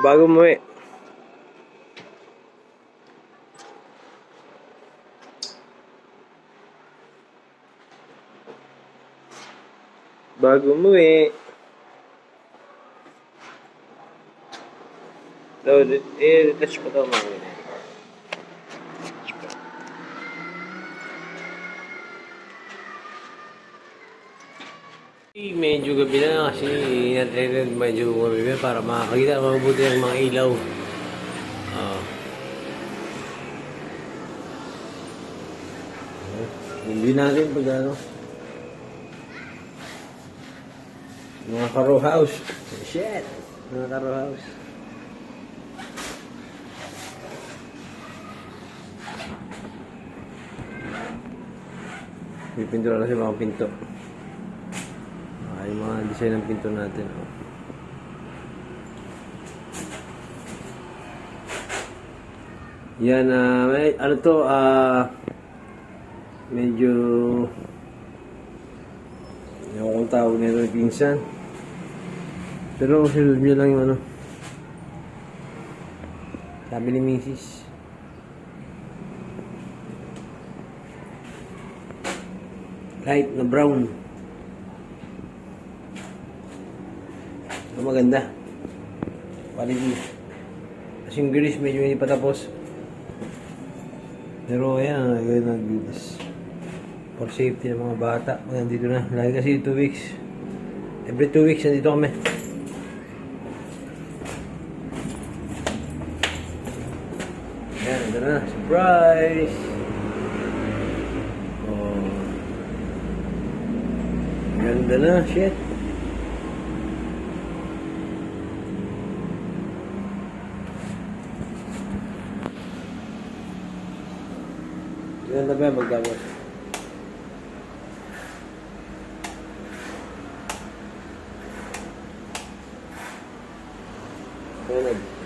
Bago umuwi. Bago umuwi. Daw, retouch pa daw mga medyo gabi na kasi medyo gabi para makakita mabuti ang mga ilaw. Hindi natin pag ano mga car house. Shit! Mga car house. Pipintura na siya mga pinto. Yung mga design ng pinto natin. Yan, ano to, medyo yung kung tawag nito yung pinsan. Pero sinunod nyo lang yung ano. Sabi ni Mrs. Light na brown. Maganda. Quality. Kasi yung grease medyo hindi pa tapos. Pero ayan, nag-grease. For safety ng mga bata. Nandito na. Lagi kasi 2 weeks. Every 2 weeks nandito kami. Ayan, ito na. Surprise! Oh. Ganda na. Shit. Ganda ba yung magdamot? Ganda.